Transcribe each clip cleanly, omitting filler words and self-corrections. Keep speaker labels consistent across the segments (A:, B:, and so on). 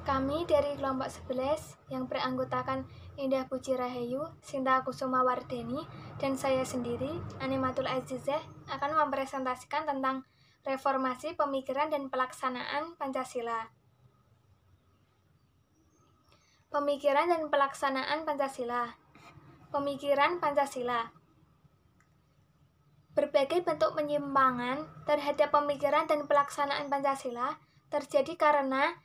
A: Kami dari kelompok 11 yang beranggotakan Indah Puji Rahayu, Sinta Kusuma Wardeni, dan saya sendiri, Animatul Azizah, akan mempresentasikan tentang reformasi pemikiran dan pelaksanaan Pancasila. Pemikiran dan pelaksanaan Pancasila. Pemikiran Pancasila. Berbagai bentuk penyimpangan terhadap pemikiran dan pelaksanaan Pancasila terjadi karena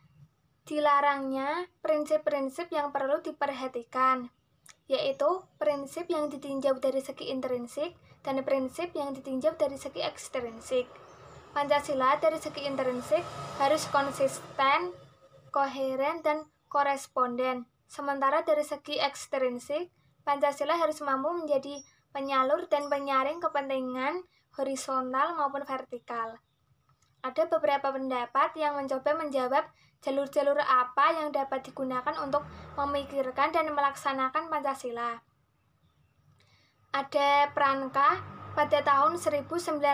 A: dilarangnya prinsip-prinsip yang perlu diperhatikan, yaitu prinsip yang ditinjau dari segi intrinsik dan prinsip yang ditinjau dari segi ekstrinsik. Pancasila dari segi intrinsik harus konsisten, koheren, dan koresponden. Sementara dari segi ekstrinsik, Pancasila harus mampu menjadi penyalur dan penyaring kepentingan horizontal maupun vertikal. Ada beberapa pendapat yang mencoba menjawab jalur-jalur apa yang dapat digunakan untuk memikirkan dan melaksanakan Pancasila. Ada Pranka pada tahun 1985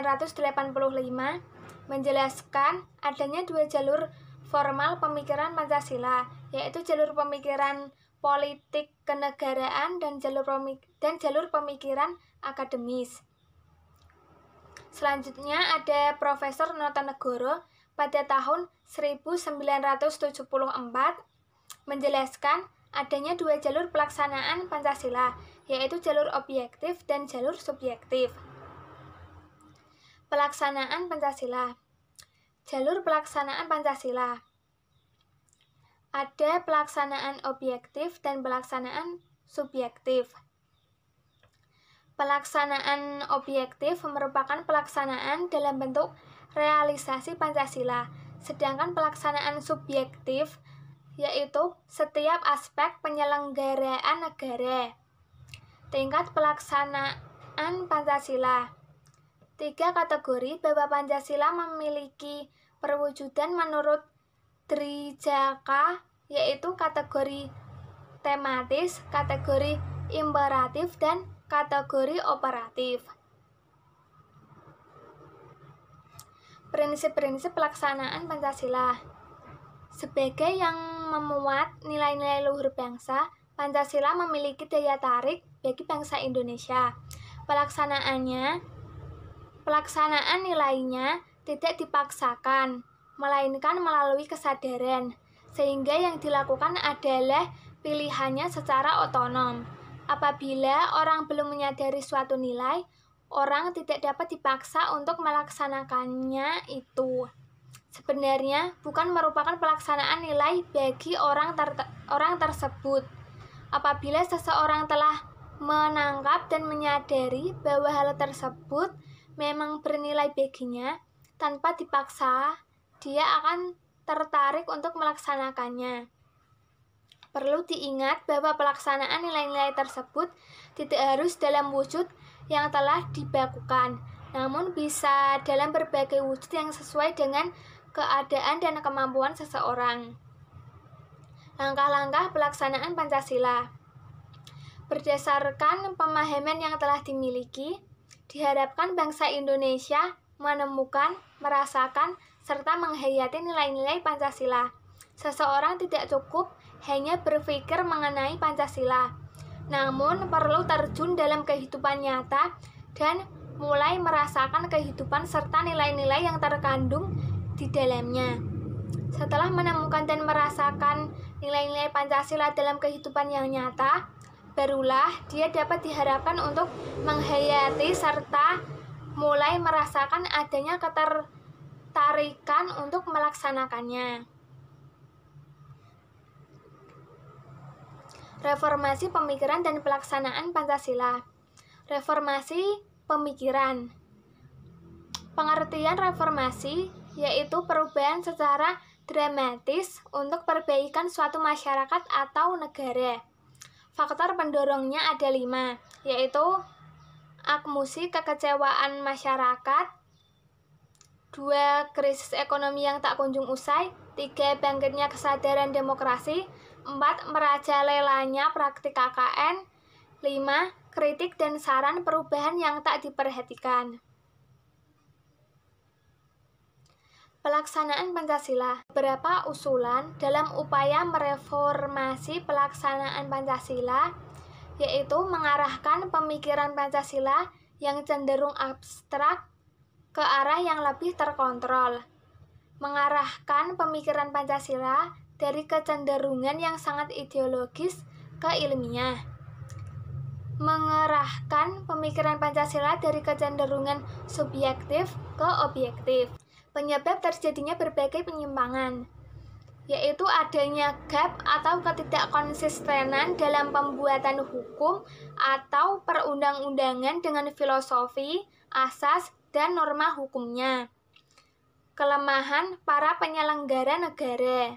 A: menjelaskan adanya dua jalur formal pemikiran Pancasila, yaitu jalur pemikiran politik kenegaraan dan jalur pemikiran akademis. Selanjutnya ada Profesor Notonegoro pada tahun 1974 menjelaskan adanya dua jalur pelaksanaan Pancasila, yaitu jalur objektif dan jalur subjektif. Pelaksanaan Pancasila. Jalur pelaksanaan Pancasila. Ada pelaksanaan objektif dan pelaksanaan subjektif. Pelaksanaan objektif merupakan pelaksanaan dalam bentuk realisasi Pancasila, sedangkan pelaksanaan subjektif yaitu setiap aspek penyelenggaraan negara. Tingkat pelaksanaan Pancasila. 3 kategori bahwa Pancasila memiliki perwujudan menurut Drijaka, yaitu kategori tematis, kategori imperatif, dan kategori operatif. Prinsip-prinsip pelaksanaan Pancasila. Sebagai yang memuat nilai-nilai luhur bangsa, Pancasila memiliki daya tarik bagi bangsa Indonesia. Pelaksanaan nilainya tidak dipaksakan, melainkan melalui kesadaran, sehingga yang dilakukan adalah pilihannya secara otonom. Apabila orang belum menyadari suatu nilai, orang tidak dapat dipaksa untuk melaksanakannya itu. Sebenarnya bukan merupakan pelaksanaan nilai bagi orang tersebut. Apabila seseorang telah menangkap dan menyadari bahwa hal tersebut memang bernilai baginya, tanpa dipaksa, dia akan tertarik untuk melaksanakannya. Perlu diingat bahwa pelaksanaan nilai-nilai tersebut tidak harus dalam wujud yang telah dibakukan, namun bisa dalam berbagai wujud yang sesuai dengan keadaan dan kemampuan seseorang. Langkah-langkah pelaksanaan Pancasila. Berdasarkan pemahaman yang telah dimiliki, diharapkan bangsa Indonesia menemukan, merasakan, serta menghayati nilai-nilai Pancasila. Seseorang tidak cukup hanya berpikir mengenai Pancasila, namun perlu terjun dalam kehidupan nyata dan mulai merasakan kehidupan serta nilai-nilai yang terkandung di dalamnya. Setelah menemukan dan merasakan nilai-nilai Pancasila dalam kehidupan yang nyata, barulah dia dapat diharapkan untuk menghayati serta mulai merasakan adanya ketertarikan untuk melaksanakannya. Reformasi pemikiran dan pelaksanaan Pancasila. Reformasi pemikiran. Pengertian reformasi yaitu perubahan secara dramatis untuk perbaikan suatu masyarakat atau negara. Faktor pendorongnya ada 5, yaitu akmusi kekecewaan masyarakat, 2 krisis ekonomi yang tak kunjung usai, 3 bangkitnya kesadaran demokrasi, 4 merajalelanya praktik KKN, 5 kritik dan saran perubahan yang tak diperhatikan. Pelaksanaan Pancasila. Beberapa usulan dalam upaya mereformasi pelaksanaan Pancasila, yaitu mengarahkan pemikiran Pancasila yang cenderung abstrak ke arah yang lebih terkontrol, mengarahkan pemikiran Pancasila dari kecenderungan yang sangat ideologis ke ilmiah, mengarahkan pemikiran Pancasila dari kecenderungan subjektif ke objektif. Penyebab terjadinya berbagai penyimpangan, yaitu adanya gap atau ketidakkonsistenan dalam pembuatan hukum atau perundang-undangan dengan filosofi, asas, dan norma hukumnya. Kelemahan para penyelenggara negara.